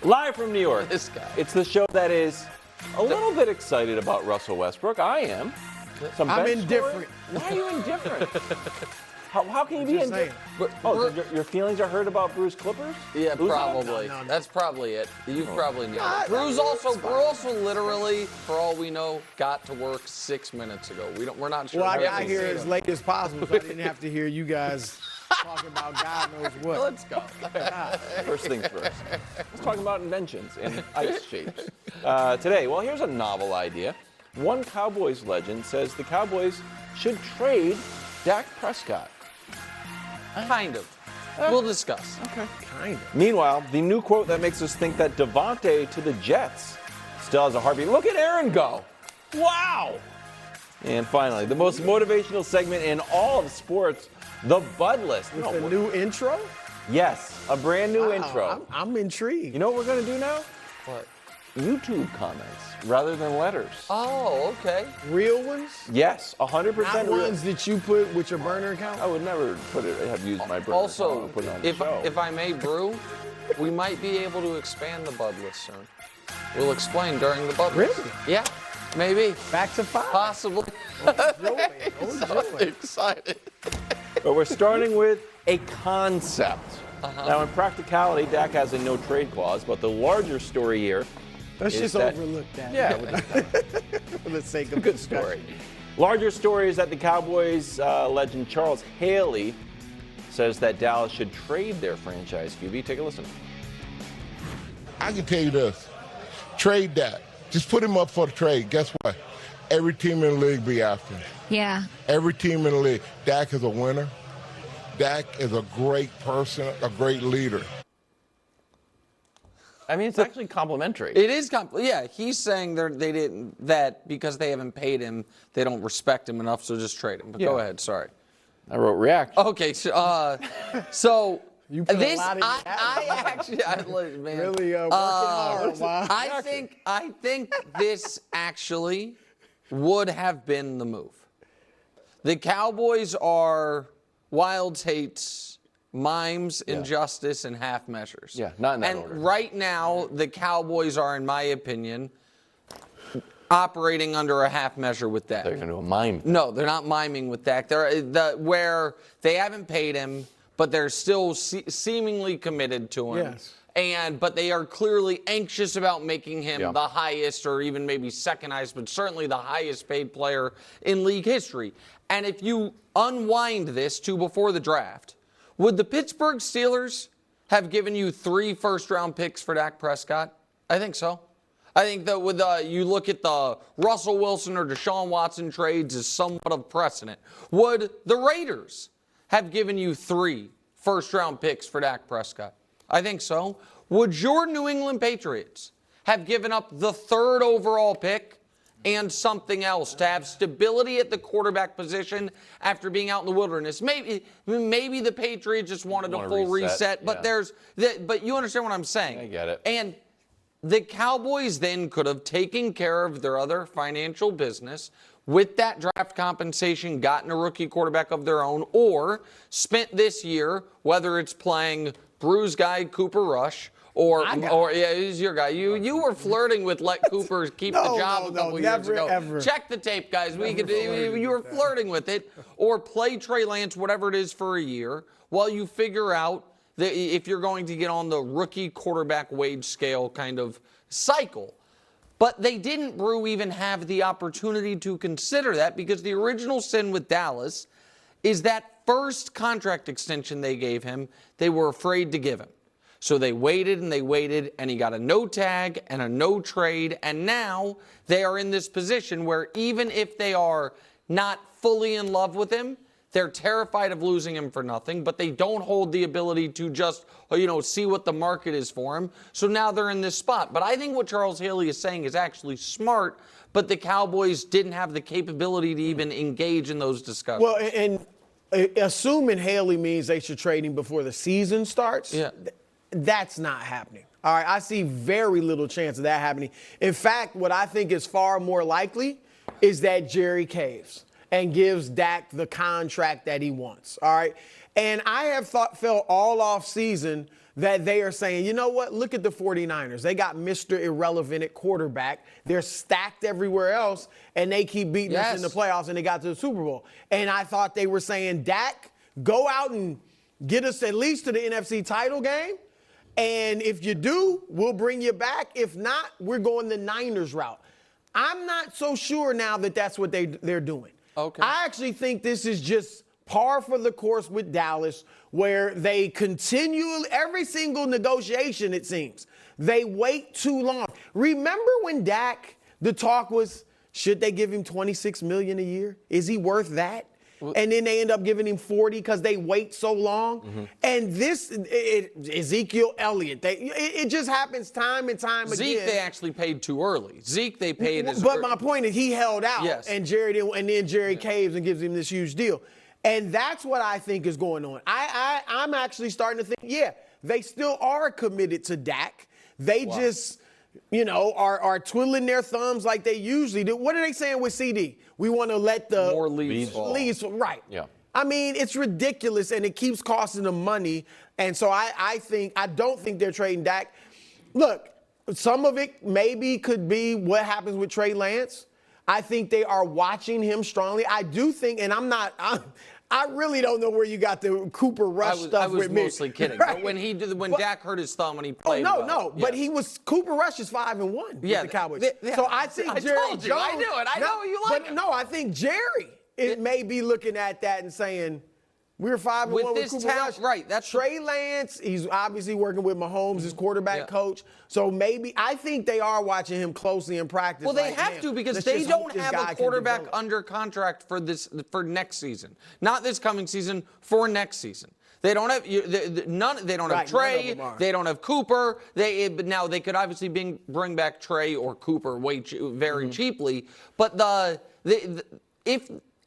Live from New York. This guy. It's the show that is a little bit excited about Russell Westbrook. I am. I'm indifferent. Why are you indifferent? How can you be indifferent? Oh, your feelings are hurt about Bruce Clippers? Yeah, Who's probably. No. That's probably it. You probably know. Brew also literally, for all we know, got to work 6 minutes ago. We're not sure. Well, I We got haven't here seen as him. late as possible, so I didn't have to hear you guys talking about God knows what. Let's go. First things first. Let's talk about inventions in ice shapes. Today, well, here's a novel idea. One Cowboys legend says the Cowboys should trade Dak Prescott. Kind of. We'll discuss. Okay. Kind of. Meanwhile, the new quote that makes us think that Devontae to the Jets still has a heartbeat. Look at Aaron go. Wow. And finally, the most motivational segment in all of sports, the Bud List. With the new intro? Yes, a brand new Wow, intro. I'm intrigued. You know what we're going to do now? What? YouTube comments rather than letters. Oh, okay. Real ones? Yes, 100% Not real. ones that you put with your burner account? I would never have used my burner Also, account and put it on the show. if I may, Brew, we might be able to expand the Bud List soon. We'll explain during the Bud List. Really? Yeah, maybe. Back to 5. Possibly. Excited. But we're starting with a concept. Now, in practicality, Dak has a no-trade clause, but the larger story here Let's is just that- overlook that. Yeah, For the sake of good story. Larger story is that the Cowboys legend Charles Haley says that Dallas should trade their franchise QB. Take a listen. I can tell you this. Trade that. Just put him up for the trade. Guess what? Every team in the league be after him. Yeah. Every team in the league. Dak is a winner. Dak is a great person, a great leader. I mean, it's actually complimentary. It is yeah, he's saying that because they haven't paid him, they don't respect him enough, so just trade him. But go Yeah. ahead, sorry. I wrote react. Okay, so You put a this lot in that. man. Really working hard. Wow. I think this actually would have been the move. The Cowboys are Wilds hates mimes, injustice, and half measures. Yeah, not in that and order. right now, the Cowboys are, in my opinion, operating under a half measure with Dak. They're going to do a mime. No, they're not miming with Dak. They're where they haven't paid him, but they're still seemingly committed to him. Yes. But they are clearly anxious about making him Yeah. the highest, or even maybe second highest, but certainly the highest paid player in league history. And if you unwind this to before the draft, would the Pittsburgh Steelers have given you 3 first-round picks for Dak Prescott? I think so. I think that with you look at the Russell Wilson or Deshaun Watson trades as somewhat of precedent. Would the Raiders have given you 3 first-round picks for Dak Prescott? I think so. Would your New England Patriots have given up the 3rd overall pick and something else to have stability at the quarterback position after being out in the wilderness? Maybe the Patriots just wanted a full reset, but but you understand what I'm saying. I get it. And the Cowboys then could have taken care of their other financial business with that draft compensation, gotten a rookie quarterback of their own, or spent this year, whether it's playing Brew's guy Cooper Rush, or he's your guy. You were flirting with let Cooper keep the job a couple years ago. Ever. Check the tape, guys. You were flirting with it, or play Trey Lance, whatever it is, for a year while you figure out if you're going to get on the rookie quarterback wage scale kind of cycle. But they didn't, Brew, even have the opportunity to consider that, because the original sin with Dallas is that first contract extension they gave him, they were afraid to give him. So they waited, and he got a no tag and a no trade, and now they are in this position where even if they are not fully in love with him, they're terrified of losing him for nothing, but they don't hold the ability to just, see what the market is for him. So now they're in this spot. But I think what Charles Haley is saying is actually smart, but the Cowboys didn't have the capability to even engage in those discussions. Well, and assuming Haley means they should trade him before the season starts, that's not happening. All right, I see very little chance of that happening. In fact, what I think is far more likely is that Jerry caves and gives Dak the contract that he wants. All right, and I have felt all off season that they are saying, you know what, look at the 49ers. They got Mr. Irrelevant at quarterback. They're stacked everywhere else, and they keep beating us in the playoffs, and they got to the Super Bowl. And I thought they were saying, Dak, go out and get us at least to the NFC title game. And if you do, we'll bring you back. If not, we're going the Niners route. I'm not so sure now that that's what they're doing. Okay. I actually think this is just par for the course with Dallas, where they continue every single negotiation, it seems. They wait too long. Remember when Dak, the talk was, should they give him $26 million a year? Is he worth that? And then they end up giving him 40 because they wait so long. Mm-hmm. And Ezekiel Elliott, it just happens time and time again. Zeke, they actually paid too early. Zeke, they paid as But my point is he held out. Yes. And then Jerry caves and gives him this huge deal. And that's what I think is going on. I'm actually starting to think, they still are committed to Dak. They just, are twiddling their thumbs like they usually do. What are they saying with CD? We want to let the more leads right. Yeah. I mean, it's ridiculous, and it keeps costing them money. And so I don't think they're trading Dak. Look, some of it maybe could be what happens with Trey Lance. I think they are watching him strongly. I do think, and I really don't know where you got the Cooper Rush stuff with me. I was mostly kidding. Right. But when Dak hurt his thumb and he played but he was Cooper Rush is 5-1 with the Cowboys. So I think Jerry Jones. I knew it. I know you like it. No, I think Jerry may be looking at that and saying, we're 5-1 with Cooper Rush. Right. That's Trey Lance. He's obviously working with Mahomes, his quarterback coach. So maybe I think they are watching him closely in practice. Well, they have to because they don't have a quarterback under contract for next season. Not this coming season, for next season. They don't have none. They don't have Trey. They don't have Cooper. Now they could obviously bring back Trey or Cooper very cheaply. But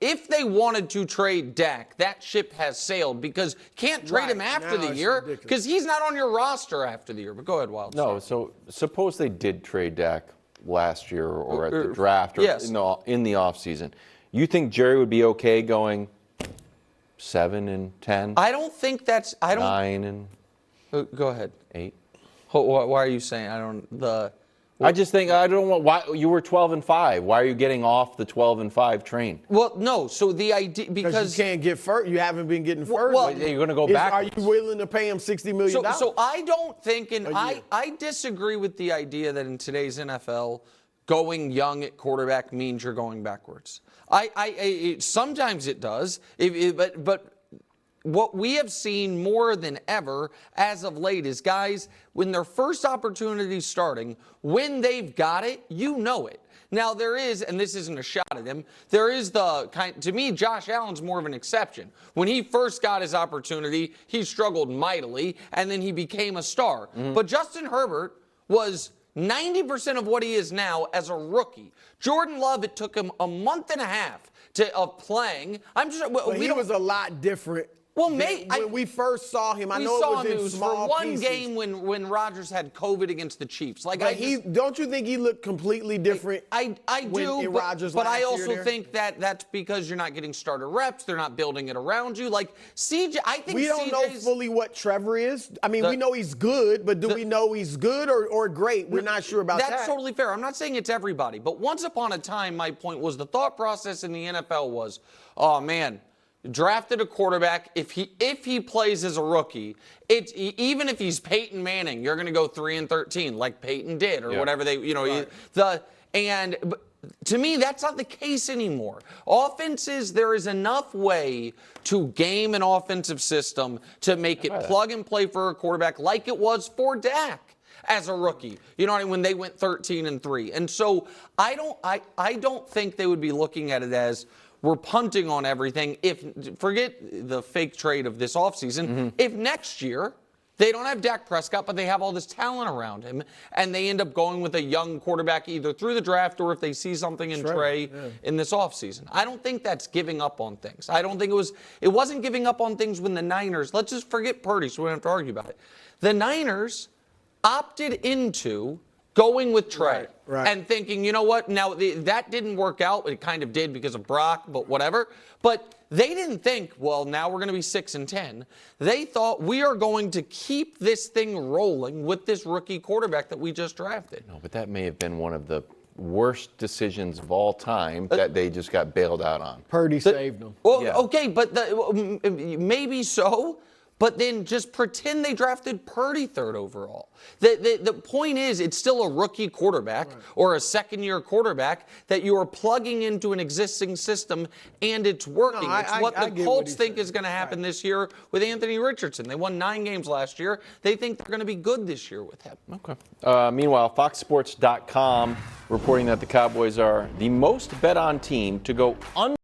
if they wanted to trade Dak, that ship has sailed because can't trade him after the year because he's not on your roster after the year. But go ahead, Wild. No, so suppose they did trade Dak last year or at the draft or in the offseason. You think Jerry would be okay going 7-10? I don't think that's. 9 and. Go ahead. 8. Why are you saying I just think I don't want why you were 12-5. Why are you getting off the 12-5 train? Well, no. So the idea because you can't get first. You haven't been getting first. Well, you're going to go back. Are you willing to pay him $60 million? So I don't think, and I disagree with the idea that in today's NFL, going young at quarterback means you're going backwards. Sometimes it does, but. What we have seen more than ever as of late is guys, when their first opportunity is starting, when they've got it, you know it. Now there is, and this isn't a shot at him, there is to me, Josh Allen's more of an exception. When he first got his opportunity, he struggled mightily, and then he became a star. Mm-hmm. But Justin Herbert was 90% of what he is now as a rookie. Jordan Love, it took him a month and a half of playing. He was a lot different. Well, when we first saw him, I know it was in small for one pieces. game when Rodgers had COVID against the Chiefs. Don't you think he looked completely different? I do, but I also think that's because you're not getting starter reps. They're not building it around you. Like CJ, I think we don't know fully what Trevor is. I mean, we know he's good, but do we know he's good or great? We're not sure about that. That's totally fair. I'm not saying it's everybody, but once upon a time, my point was the thought process in the NFL was, oh man. Drafted a quarterback. If he plays as a rookie, even if he's Peyton Manning, you're going to go 3-13 like Peyton did or whatever they to me that's not the case anymore. Offenses, there is enough way to game an offensive system to make it plug and play for a quarterback like it was for Dak as a rookie. You know what I mean? When they went 13-3, and so I don't think they would be looking at it as we're punting on everything. Forget the fake trade of this offseason. If next year they don't have Dak Prescott, but they have all this talent around him, and they end up going with a young quarterback either through the draft or if they see something in Trey in this offseason. I don't think that's giving up on things. I don't think it wasn't giving up on things when the Niners, let's just forget Purdy so we don't have to argue about it. The Niners opted into going with Trey Right. and thinking, you know what? Now, that didn't work out. It kind of did because of Brock, but whatever. But they didn't think, well, now we're going to be 6-10. They thought we are going to keep this thing rolling with this rookie quarterback that we just drafted. No, but that may have been one of the worst decisions of all time that they just got bailed out on. Purdy saved them. Well, Yeah. okay, but maybe so. But then just pretend they drafted Purdy third overall. The point is, it's still a rookie quarterback or a second-year quarterback that you are plugging into an existing system, and it's working. No, it's I what get the what Colts he's think saying. is going to happen this year with Anthony Richardson. They won 9 games last year. They think they're going to be good this year with him. Okay. Meanwhile, FoxSports.com reporting that the Cowboys are the most bet-on team to go under